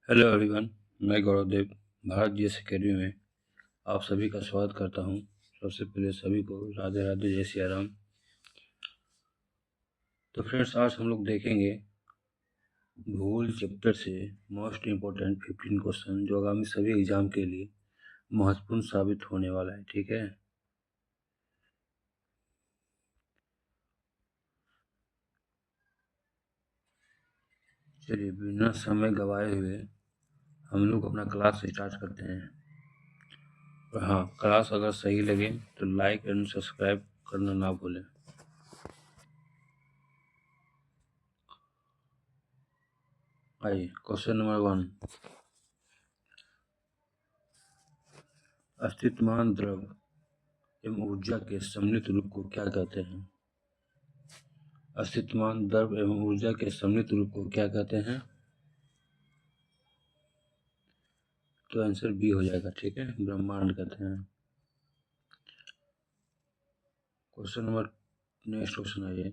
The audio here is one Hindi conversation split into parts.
Hello everyone. मैं गौरव देव भारत जीएस अकेडमी में आप सभी का स्वागत करता हूं। सबसे पहले सभी को राधे राधे, जय सिया राम। तो फ्रेंड्स, आज हम लोग देखेंगे भूगोल चैप्टर से मोस्ट इम्पोर्टेंट 15 क्वेश्चन जो आगामी सभी एग्जाम के लिए महत्वपूर्ण साबित होने वाला है। ठीक है, चलिए बिना समय गवाए हुए हम लोग अपना क्लास स्टार्ट करते हैं। और हाँ, क्लास अगर सही लगे तो लाइक एंड सब्सक्राइब करना ना भूलें। आइए, क्वेश्चन नंबर 1। अस्तित्वमान द्रव एवं ऊर्जा के सम्मिलित रूप को क्या कहते हैं? अस्तित्वमान द्रव एवं ऊर्जा के सम्मिलित रूप को क्या कहते हैं? तो आंसर बी हो जाएगा। ठीक है, ब्रह्मांड कहते हैं। क्वेश्चन नंबर नेक्स्ट क्वेश्चन है ये,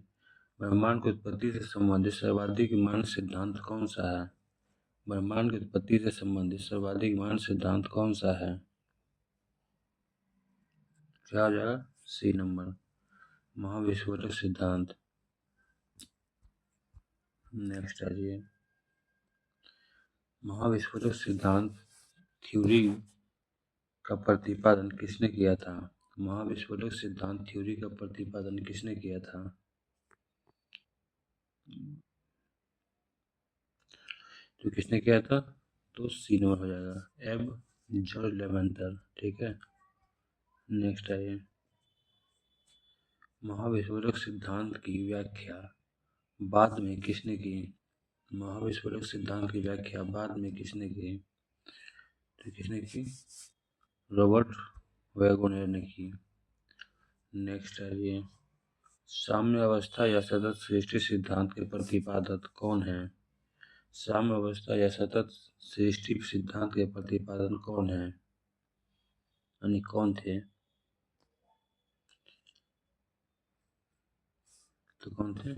ब्रह्मांड की उत्पत्ति से संबंधित सर्वाधिक मान्य सिद्धांत कौन सा है? ब्रह्मांड की उत्पत्ति से संबंधित सर्वाधिक मान्य सिद्धांत कौन सा है? क्या हो जाएगा? सी नंबर, महाविस्फोटक सिद्धांत। नेक्स्ट है ये, महाविस्फोटक सिद्धांत थ्योरी का प्रतिपादन किसने किया था? महाविस्फोटक सिद्धांत थ्योरी का प्रतिपादन किसने किया था? तो किसने किया था? तो सी नंबर हो जाएगा, एब जॉर्ज लेवेंथर। ठीक है, नेक्स्ट है ये, महाविस्फोटक सिद्धांत की व्याख्या बाद में किसने की? महाविस्फोटक सिद्धांत की व्याख्या बाद में किसने की? तो किसने की? रॉबर्ट वैगोनर ने की। नेक्स्ट है ये, साम्य अवस्था या सतत सृष्टि सिद्धांत के प्रतिपादक कौन है? साम्य अवस्था या सतत सृष्टि सिद्धांत के प्रतिपादन कौन है, यानी कौन थे? तो कौन थे?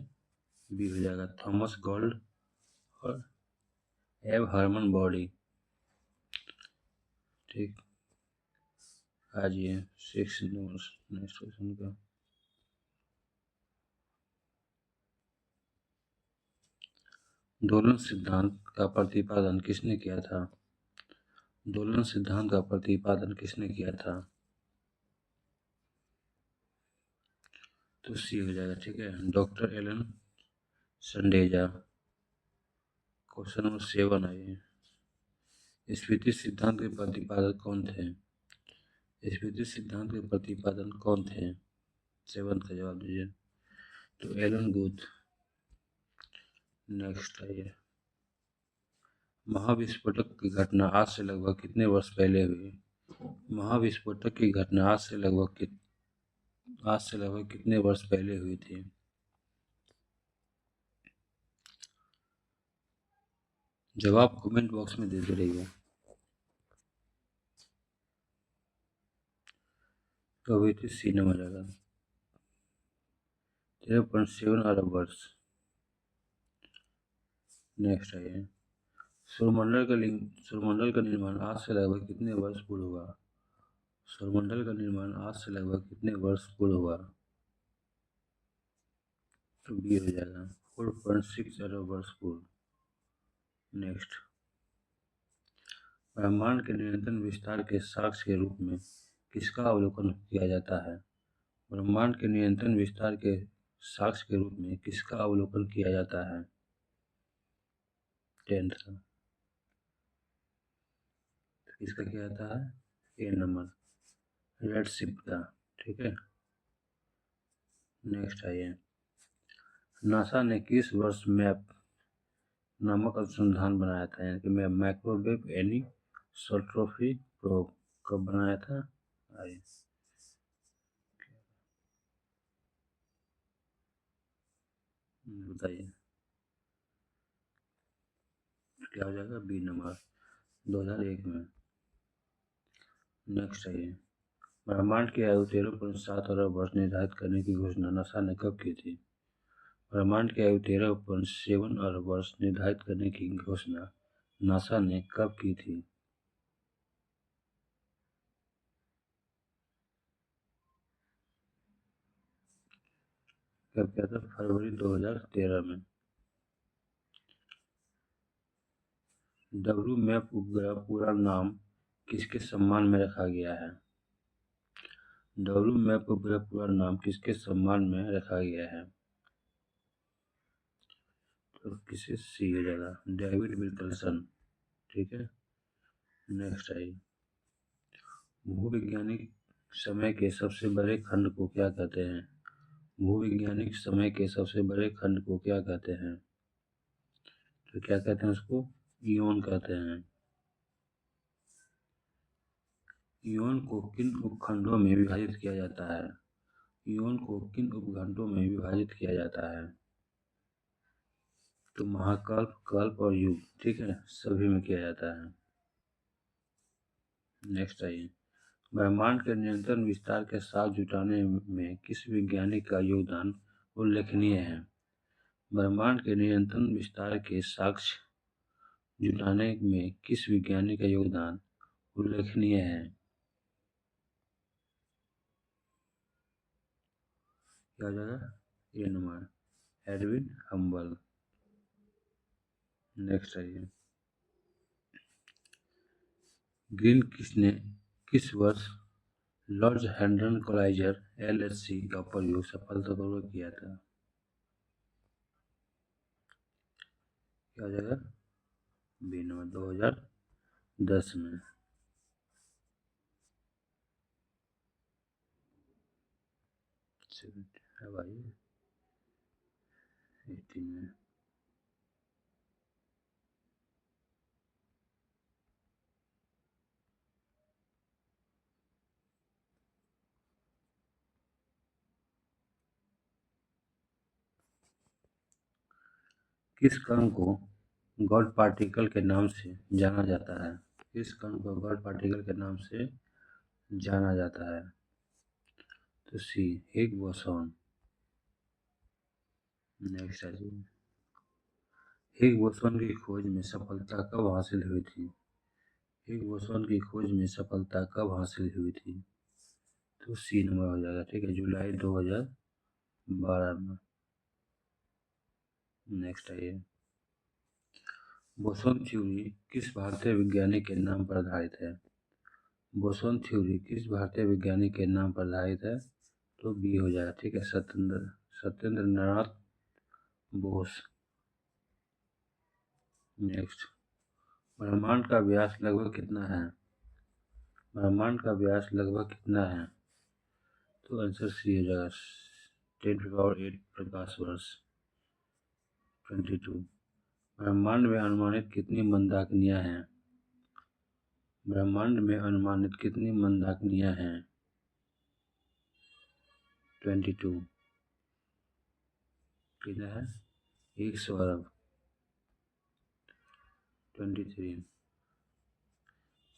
बी हो जाएगा, थॉमस गोल्ड और एब हर्मन बॉडी। ठीक, आज ये 6 नंबर नेक्स्ट क्वेश्चन का, दोलन सिद्धांत का प्रतिपादन किसने किया था? दोलन सिद्धांत का प्रतिपादन किसने किया था? तो सी हो जाएगा। ठीक है, डॉक्टर एलन संडेजा। क्वेश्चन नंबर 7 है, स्फीति सिद्धांत के प्रतिपादक कौन थे? स्फीति सिद्धांत के प्रतिपादन कौन थे? 7 का जवाब दीजिए। तो एलन गुथ। नेक्स्ट है ये, महाविस्फोटक की घटना आज से लगभग कितने वर्ष पहले हुई? महाविस्फोटक की घटना आज से लगभग कितने वर्ष पहले हुई थी? जवाब कमेंट बॉक्स में देते रहिए। तो हुई थी सी नंबर जाएगा, 13.7 अरब वर्ष। नेक्स्ट है, सौरमंडल का निर्माण आज से लगभग कितने वर्ष पूर्व हुआ? सौरमंडल का निर्माण आज से लगभग कितने वर्ष पूर्व हुआ? तो बी हो जाएगा, 4.6 अरब वर्ष पूर्व। नेक्स्ट, ब्रह्मांड के निरंतर विस्तार के साक्ष्य के रूप में किसका अवलोकन किया जाता है? ब्रह्मांड के निरंतर विस्तार के साक्ष्य के रूप में किसका अवलोकन किया जाता है? 10th का, किसका किया जाता है? ए नंबर, रेडशिफ्ट का। ठीक है, नेक्स्ट है ये, नासा ने किस वर्ष मैप नामक अनुसंधान बनाया था, यानी कि माइक्रोवेव एनिसोट्रॉपी प्रोब कब बनाया था? आइए, बताइए क्या हो जाएगा? बी नंबर, 2001 में। नेक्स्ट है ये, ब्रह्मांड की आयु 13.7 अरब वर्ष निर्धारित करने की घोषणा नासा ने कब की थी? ब्रह्मांड की आयु 13.7 अरब वर्ष निर्धारित करने की घोषणा नासा ने कब की थी? कब किया था? फरवरी 2013 में। डब्ल्यू मैप उपग्रह पूरा नाम किसके सम्मान में रखा गया है? डब्ल्यू मैप उपग्रह पूरा नाम किसके सम्मान में रखा गया है? तो किसे सी हो जाएगा, डेविड विल्सन। ठीक है, नेक्स्ट आइए। भूवैज्ञानिक समय के सबसे बड़े खंड को क्या कहते हैं? भूवैज्ञानिक समय के सबसे बड़े खंड को क्या कहते हैं? तो क्या कहते हैं उसको? इयोन कहते हैं। इयोन को किन उपखंडों में विभाजित किया जाता है? इयोन को किन उपखंडों में विभाजित किया जाता है? तो महाकल्प, कल्प और युग। ठीक है, सभी में किया जाता है। नेक्स्ट आइए। ब्रह्मांड के निरंतर विस्तार के साथ जुटाने में किस वैज्ञानिक का योगदान उल्लेखनीय है? ब्रह्मांड के निरंतर विस्तार के साक्ष्य जुटाने में किस वैज्ञानिक का योगदान उल्लेखनीय है? क्या हो जाएगा? ये नंबर, एडविन हम्बल। नेक्स्ट आइए। ग्रीन किसने किस वर्ष लॉर्ड्स हैड्रन कोलाइजर LHC का प्रयोग सफलतापूर्वक किया था? क्या हो जाएगा? बी नंबर, 2010 में। अब आइए 18 में। किस कण को गॉड पार्टिकल के नाम से जाना जाता है? किस कण को गॉड पार्टिकल के नाम से जाना जाता है? तो सी, हिग बोसॉन। नेक्स्ट है, हिग बोसॉन की खोज में सफलता कब हासिल हुई थी? हिग बोसॉन की खोज में सफलता कब हासिल हुई थी? तो सी नंबर हो जाएगा। ठीक है, जुलाई 2012 में। नेक्स्ट आइए। बोसॉन थ्योरी किस भारतीय वैज्ञानिक के नाम पर आधारित है? बोसॉन थ्योरी किस भारतीय वैज्ञानिक के नाम पर आधारित है? तो बी हो जाएगा। ठीक है, सत्येंद्र नाथ बोस। नेक्स्ट। ब्रह्मांड का व्यास लगभग कितना है? ब्रह्मांड का व्यास लगभग कितना है? तो आंसर सी हो जाएगा, 10⁸ प्रकाश वर्ष, 22। ब्रह्मांड में अनुमानित कितनी मंदाकिनियां हैं? ब्रह्मांड में अनुमानित कितनी मंदाकिनियां हैं? 22। कितना है? 100 अरब। 23।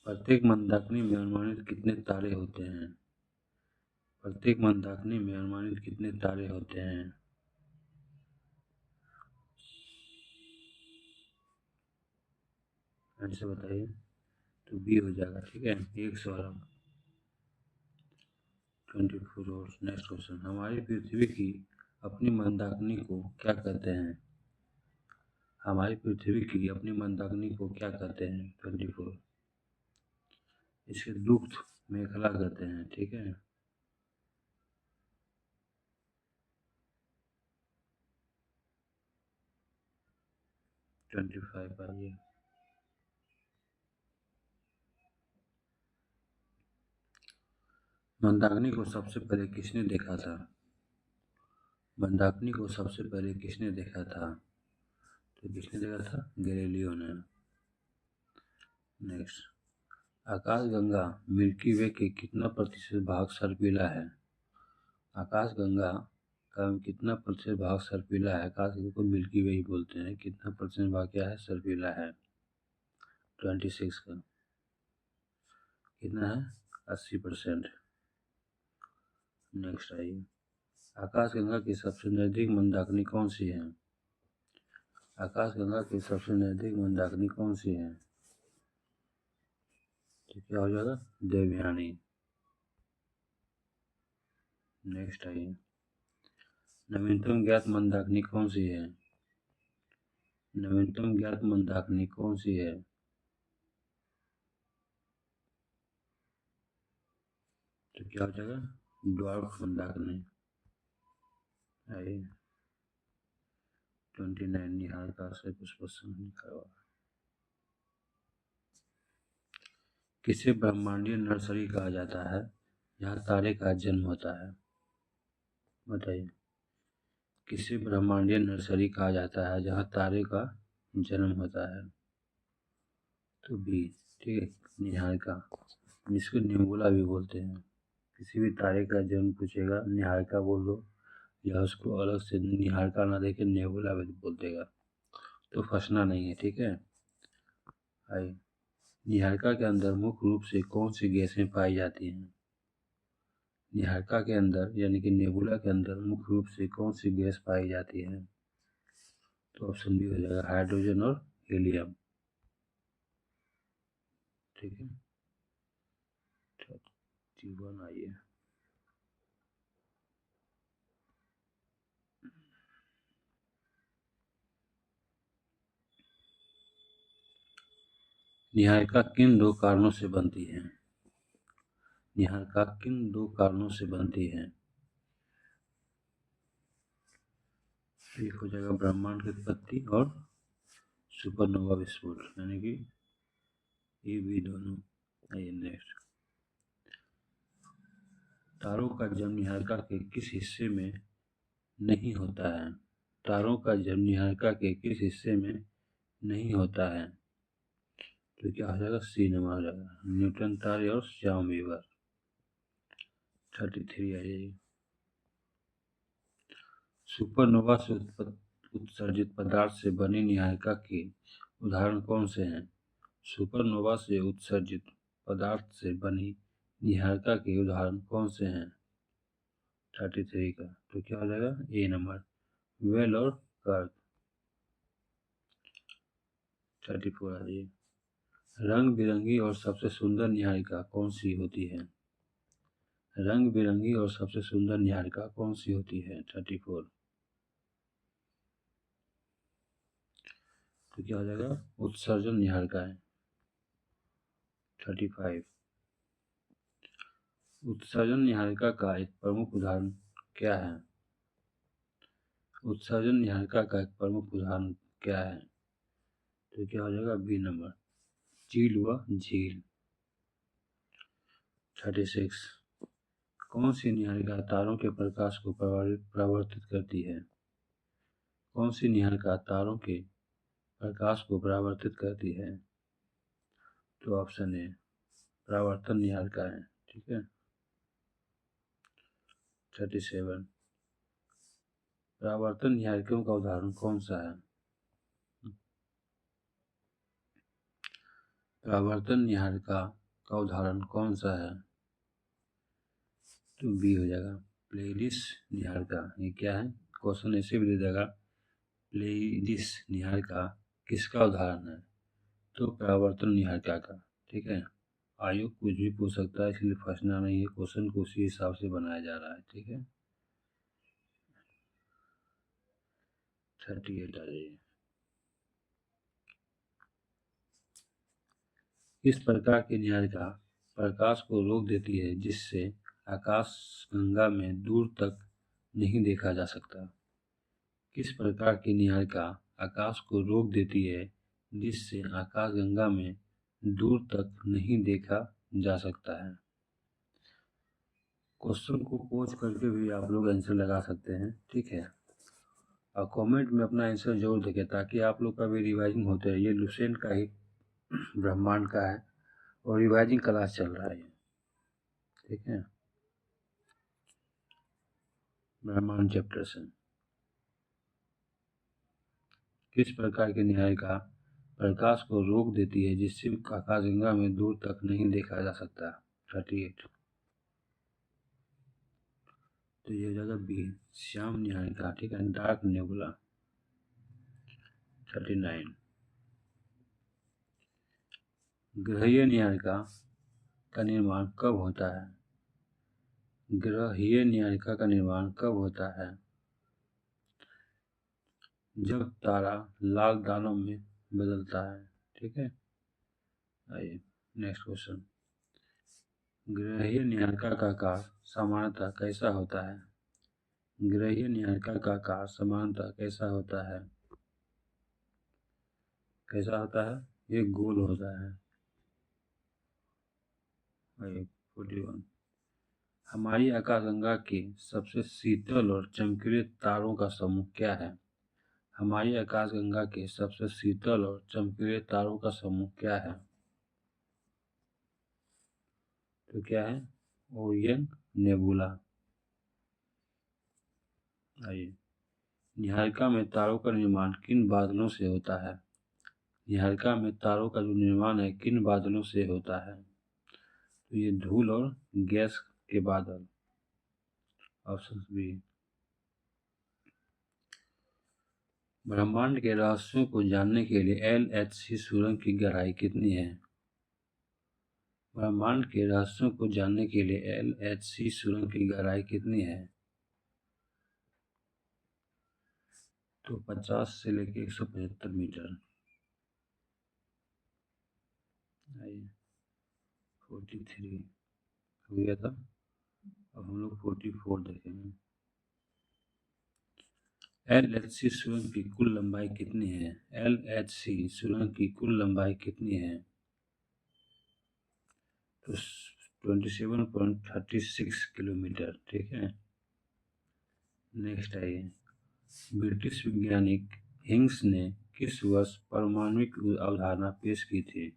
प्रत्येक मंदाकिनी में अनुमानित कितने तारे होते हैं? प्रत्येक मंदाकिनी में अनुमानित कितने तारे होते हैं? ऐसे बताइए। तो बी हो जाएगा। ठीक है, 100 अरब, 24 आवर्स। Next question. हमारी पृथ्वी की अपनी मंदाकिनी को क्या कहते हैं? हमारी पृथ्वी की अपनी मंदाकिनी को क्या कहते हैं? 24। इसे दुग्ध मेखला कहते हैं। ठीक है, 25 आइए। मंदाकिनी को सबसे पहले किसने देखा था? मंदाकिनी को सबसे पहले किसने देखा था? तो किसने देखा था? गैलीलियो ने। नेक्स्ट। आकाशगंगा मिल्की वे के कितना प्रतिशत भाग सर्पिला है? आकाशगंगा का कितना प्रतिशत भाग सर्पिला है? आकाशगंगा को मिल्की वे ही बोलते हैं। कितना परसेंट भाग क्या है? सर्पिला है, 26 का। कितना है? 80%। नेक्स्ट आइए। आकाशगंगा की सबसे नजदीक मंदाकिनी कौन सी है? आकाशगंगा की सबसे नजदीक मंदाकिनी कौन सी है? तो क्या हो जाएगा? देवयानी। नेक्स्ट आइए, नवीनतम ज्ञात मंदाकिनी कौन सी है? नवीनतम ज्ञात मंदाकिनी कौन सी है? तो क्या हो जाएगा? ड्वार्फ मंदाकिनी। आइए 29 निहारिका से पुष्प लिखा हुआ। किसे ब्रह्मांडीय नर्सरी कहा जाता है जहाँ तारे का जन्म होता है? बताइए, किसे ब्रह्मांडीय नर्सरी कहा जाता है जहाँ तारे का जन्म होता है? तो बी, ठीक है, निहारिका, जिसको नेबुला भी बोलते हैं। किसी भी तारे का जन्म पूछेगा निहारिका बोल दो, या उसको अलग से निहारिका ना देके नेबुला भी बोल देगा, तो फंसना नहीं है, ठीक है। आइए, निहारिका के अंदर मुख्य रूप से कौन सी गैसें पाई जाती हैं? निहारिका के अंदर यानी कि नेबुला के अंदर मुख्य रूप से कौन सी गैस पाई जाती है? तो ऑप्शन बी हो जाएगा, हाइड्रोजन और हीलियम, ठीक है। जीवन आइए, निहारिका किन दो कारणों से बनती है? निहारिका किन दो कारणों से बनती है? एक हो जाएगा ब्रह्मांड की उत्पत्ति और सुपरनोवा विस्फोट, यानी कि ये भी दोनों। आइए नेक्स्ट, तारों का जन्म निहारिका के किस हिस्से में नहीं होता है? तारों का जन्म निहारिका के किस हिस्से में नहीं होता है? तो क्या हो जाएगा? सी नंबर हो जाएगा, न्यूटन तारे और श्याम वीवर। 33 आ जाइए, सुपरनोवा से उत्सर्जित पदार्थ से बनी निहारिका के उदाहरण कौन से हैं? सुपरनोवा से उत्सर्जित पदार्थ से बनी निहारिका के उदाहरण कौन से हैं? 33 का तो क्या हो जाएगा? ए नंबर, वेल और कर्क। 34 आ जाइए, रंग बिरंगी और सबसे सुंदर निहारिका कौन सी होती है? रंग बिरंगी और सबसे सुंदर निहारिका कौन सी होती है? 34, तो क्या हो जाएगा? उत्सर्जन निहारिका है। 35, उत्सर्जन निहारिका का एक प्रमुख उदाहरण क्या है? उत्सर्जन निहारिका का एक प्रमुख उदाहरण क्या है? तो क्या हो जाएगा? बी नंबर, चील व झील। 36, कौन सी निहारिका तारों के प्रकाश को परावर्तित करती है? कौन सी निहारिका तारों के प्रकाश को परावर्तित करती है? तो ऑप्शन ए, परावर्तन निहारिका है, ठीक है। 37, परावर्तन निहारिकाओं का उदाहरण कौन सा है? परावर्तन निहारिका का उदाहरण कौन सा है? तो बी हो जाएगा, प्लेलिस निहारिका। ये क्या है? क्वेश्चन ऐसे भी दे देगा, प्लेलिस निहारिका किसका उदाहरण है? तो परावर्तन निहारिका का, ठीक है। आयोग कुछ भी पूछ सकता है, इसलिए फंसना नहीं है, क्वेश्चन को उसी हिसाब से बनाया जा रहा है, ठीक है। 38 आ जाइए, इस प्रकार की निहारिका प्रकाश को रोक देती है जिससे आकाश गंगा में दूर तक नहीं देखा जा सकता। किस प्रकार की निहारिका आकाश को रोक देती है जिससे आकाश गंगा में दूर तक नहीं देखा जा सकता है? क्वेश्चन को पोज करके भी आप लोग आंसर लगा सकते हैं, ठीक है। और कमेंट में अपना आंसर जरूर देखें ताकि आप लोग का भी रिवाइजिंग होते रहे। ये लुसेंट का ही ब्रह्मांड का है और रिवाइजिंग क्लास चल रहा है, ठीक है, ब्रह्मांड चैप्टर से। किस प्रकार की निहारिका प्रकाश को रोक देती है जिससे आकाशगंगा में दूर तक नहीं देखा जा सकता? 38, तो ये हो जाएगा बी, श्याम निहारिका, ठीक है, डार्क नेबुला। 39। ग्रहीय न्यायिका का निर्माण कब होता है? ग्रहीय न्यायिका का निर्माण कब होता है? जब तारा लाल दानों में बदलता है। ठीक है, आइए नेक्स्ट क्वेश्चन। ग्रहीय न्यायिका का आकार सामान्यतः कैसा होता है? ग्रहीय न्यायिका का आकार सामान्यतः कैसा होता है? कैसा होता है? ये गोल होता है। 41। हमारी आकाशगंगा के सबसे शीतल और चमकीले तारों का समूह क्या है? हमारी आकाशगंगा के सबसे शीतल और चमकीले तारों का समूह क्या है? तो क्या है? Orion nebula. आइए, नीहारिका में तारों का निर्माण किन बादलों से होता है? नीहारिका में तारों का जो निर्माण है किन बादलों से होता है? तो ये धूल और गैस के बादल। Option B. ब्रह्मांड के रहस्यों को जानने के लिए LHC सुरंग की गहराई कितनी है? ब्रह्मांड के रहस्यों को जानने के लिए LHC सुरंग की गहराई कितनी है? तो 50 से लेकर 175 मीटर। आइए 43 हो गया था, अब हम लोग 44 देखेंगे। LHC सुरंग की कुल लंबाई कितनी है? LHC सुरंग की कुल लंबाई कितनी है? तो 27.36 किलोमीटर। ठीक है, नेक्स्ट आइए। ब्रिटिश वैज्ञानिक हिंग्स ने किस वर्ष परमाणुक अवधारणा पेश की थी?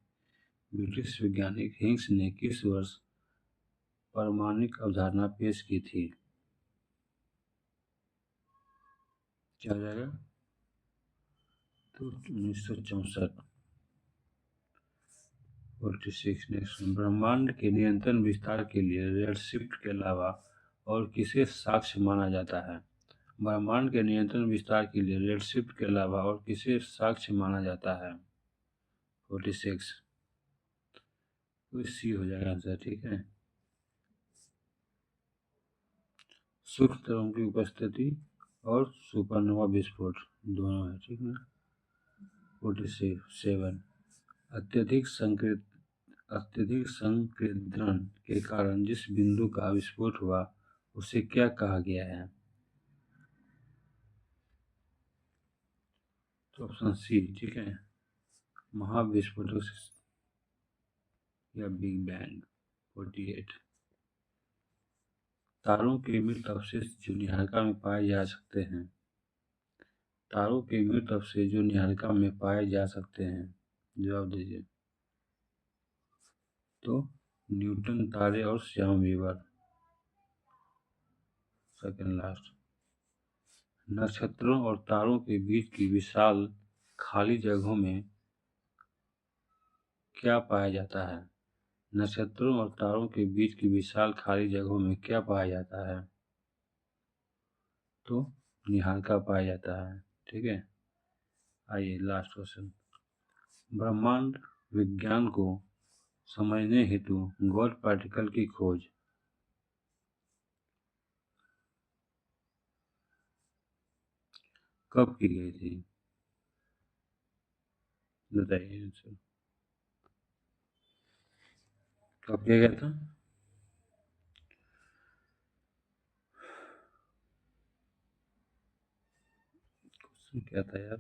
ब्रिटिश वैज्ञानिक हिंग्स ने किस वर्ष परमाणुक अवधारणा पेश की थी? क्या हो जाएगा? तो 1964। 46। नेक्स्ट, ब्रह्मांड के निरंतर विस्तार के लिए रेडशिफ्ट के अलावा और किसे साक्ष्य माना जाता है? ब्रह्मांड के निरंतर विस्तार के लिए रेडशिफ्ट के अलावा और किसे साक्ष्य माना जाता है? 46। तो सी हो जाएगा आंसर। ठीक है, सूक्ष्म तरंगों की उपस्थिति और सुपरनोवा विस्फोट दोनों है। ठीक है। 47। अत्यधिक संकेंद्रण के कारण जिस बिंदु का विस्फोट हुआ उसे क्या कहा गया है? तो ऑप्शन सी। ठीक है, महाविस्फोटक या बिग बैंग। 48। तारों के मृत अवशेष जो नीहारिका में पाए जा सकते हैं। तारों के मृत अवशेष जो नीहारिका में पाए जा सकते हैं, जवाब दीजिए। तो न्यूटन तारे और श्याम वीवर। Second last. नक्षत्रों और तारों के बीच की विशाल खाली जगहों में क्या पाया जाता है? नक्षत्रों और तारों के बीच की विशाल खाली जगहों में क्या पाया जाता है? तो नीहारिका पाया जाता है। ठीक है, आइए लास्ट क्वेश्चन। ब्रह्मांड विज्ञान को समझने हेतु गॉड पार्टिकल की खोज कब की गई थी? बताइए आंसर। कब किया गया था? क्वेश्चन क्या था यार?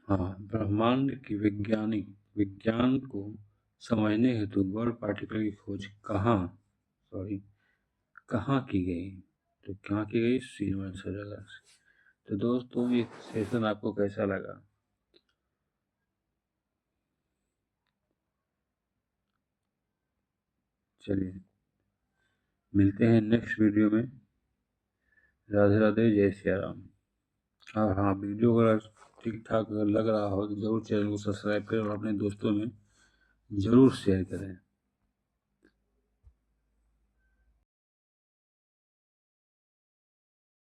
हाँ, ब्रह्मांड की विज्ञान को समझने हेतु गॉड पार्टिकल की खोज कहाँ की गई? तो कहाँ की गई? सीवन सर। तो दोस्तों, ये सेशन आपको कैसा लगा? चलिए मिलते हैं नेक्स्ट वीडियो में। राधे राधे, जय सिया राम। हाँ हाँ, वीडियो अगर ठीक ठाक लग रहा हो तो जरूर चैनल को सब्सक्राइब करें और अपने दोस्तों में जरूर शेयर करें।